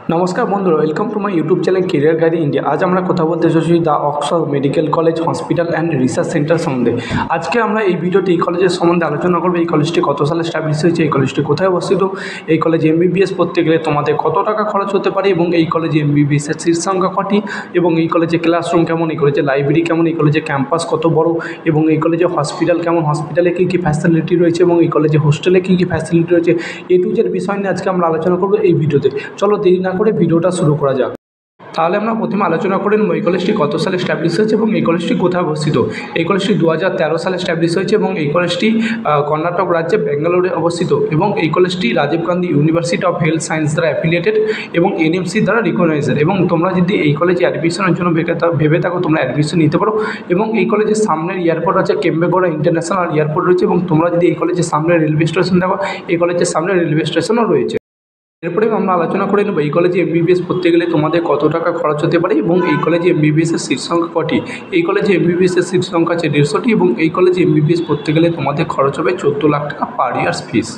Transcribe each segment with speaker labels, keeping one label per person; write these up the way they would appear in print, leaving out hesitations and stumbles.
Speaker 1: नमस्कार बंधुरा welcome to my YouTube channel career guide India. आज আমরা কথা বলতে চলেছি the Oxford medical college hospital and research centre সম্বন্ধে। আজকে আমরা এই ভিডিওতে এই কলেজের সম্বন্ধে আলোচনা করব। এই কলেজটি কত সালে স্টাবলিশ হয়েছে, এই কলেজটি কোথায় অবস্থিত, এই কলেজে এমবিবিএস পড়তে গেলে তোমাদের কত টাকা খরচ হতে পারে এবং এই কলেজে এমবিবিএস এর সিট সংখ্যা কটি এবং এই কলেজে ক্লাসরুম কেমন, এই কলেজে লাইব্রেরি কেমন, এই কলেজে ক্যাম্পাস কত বড় এবং এই কলেজে হসপিটাল কেমন, হসপিটালে কী কী ফ্যাসিলিটি রয়েছে এবং এই কলেজে হোস্টেলে কী কী ফ্যাসিলিটি রয়েছে, এ টু জেড বিষয় নিয়ে আজকে আমরা আলোচনা করব এই ভিডিওতে। চলো দেরি না করে ভিডিওটা শুরু করা যাক। তাহলে আমরা প্রথমে আলোচনা করে নেব এই কলেজটি কত সালে স্টাবলিশ হয়েছে এবং এই কলেজটি কোথায় অবস্থিত। এই কলেজটি 2013 সালে স্টাবলিশ হয়েছে এবং এই কলেজটি কর্ণাটক রাজ্যে ব্যাঙ্গালোরে অবস্থিত এবং এই কলেজটি Rajiv Gandhi university of health science দ্বারা অ্যাফিলিয়েটেড এবং এনএমসি দ্বারা রিকগনাইজড। এবং তোমরা যদি এই কলেজে অ্যাডমিশনের জন্য ভেবে থাকো তোমরা অ্যাডমিশন নিতে পারো এবং এই কলেজের সামনের এয়ারপোর্ট আছে কেম্পেগৌড়া ইন্টারন্যাশনাল এয়ারপোর্ট রয়েছে এবং তোমরা যদি এই কলেজের সামনে রেলওয়ে স্টেশন দেখো এই কলেজের সামনে রেলওয়ে স্টেশনও রয়েছে। এরপরে আমরা আলোচনা করে নেব এই কলেজে এমবিবিএস পড়তে গেলে তোমাদের কত টাকা খরচ হতে পারে এবং এই কলেজে এমবিবিএস এর সিট সংখ্যা কটি। এই কলেজে এমবিবিএস এর সিট সংখ্যা আছে 150টি এবং এই কলেজে এমবিবিএস পড়তে গেলে তোমাদের খরচ হবে 14 লাখ টাকা পার ইয়ার্স ফিস।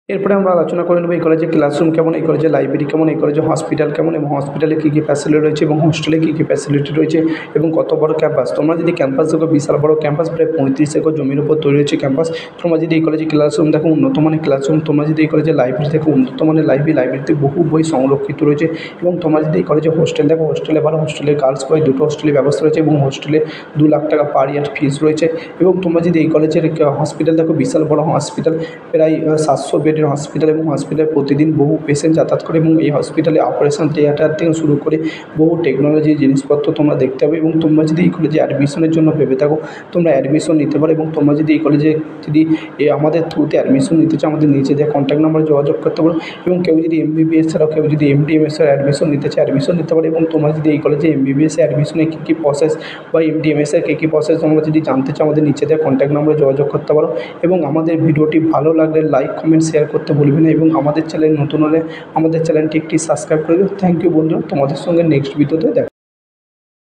Speaker 1: এরপরে আমরা আলোচনা করে নেব এই কলেজে ক্লাসরুম কেমন, এই কলেজে লাইব্রেরি কেমন, এই কলেজে হসপিটাল কেমন এবং হসপিটালে কী কী ফ্যাসিলিটি রয়েছে এবং হোস্টেলে কী কী ফ্যাসিলিটি রয়েছে এবং কত বড় ক্যাম্পাস। তোমরা যদি ক্যাম্পাস দেখো বিশাল বড় ক্যাম্পাস, প্রায় 35 একর জমির উপর তৈরি হয়েছে ক্যাম্পাস। তোমরা যদি এই কলেজে ক্লাসরুম দেখো উন্নত মানের ক্লাসরুম, তোমরা যদি এই কলেজে লাইব্রেরি দেখো উন্নত মানের লাইব্রেরিতে বহু বই সংরক্ষিত রয়েছে এবং তোমরা যদি এই কলেজে হোস্টেল দেখো হোস্টেলে ভালো, হোস্টেলে গার্লস বয় দুটো হোস্টেলের ব্যবস্থা রয়েছে এবং হোস্টেলে 2 লাখ টাকা পার ইয়ার ফিস রয়েছে। এবং তোমরা যদি এই কলেজের হসপিটাল দেখো বিশাল বড় হসপিটাল, প্রায় 700 বেডের হসপিটাল এবং হসপিটালে প্রতিদিন বহু পেশেন্ট যাতায়াত করে এবং এই হসপিটালে অপারেশন থিয়েটার থেকে শুরু করে বহু টেকনোলজি জিনিসপত্র তোমরা দেখতে পাবে। এবং তোমরা যদি এই কলেজে অ্যাডমিশনের জন্য ভেবে থাকো তোমরা অ্যাডমিশন নিতে পারো এবং তোমরা যদি এই কলেজে যদি আমাদের থ্রুতে অ্যাডমিশন নিতে চাও আমাদের নিচে দেওয়া কন্ট্যাক্ট নাম্বারে যোগাযোগ করতে পারো। এবং কেউ যদি এমবিবিএস ছাড়াও কেউ যদি এমডিএমএস এর অ্যাডমিশন নিতে চায় অ্যাডমিশন নিতে পারে। এবং তোমরা যদি এই কলেজে এমবিবিএস অ্যাডমিশনে কী কী প্রসেস বা এমডিএমএস এর কী কী প্রসেস তোমরা যদি জানতে চাও আমাদের নিচে দেওয়া কন্ট্যাক্ট নাম্বারে যোগাযোগ করতে পারো। এবং আমাদের ভিডিওটি ভালো লাগলে লাইক কমেন্ট শেয়ার করতে ভুলবে না এবং আমাদের চ্যানেল নতুন হলে আমাদের চ্যানেলটি একটি সাবস্ক্রাইব করে দিও। থ্যাংক ইউ বন্ধুরা, তোমাদের সঙ্গে নেক্সট ভিডিওতে দেখা।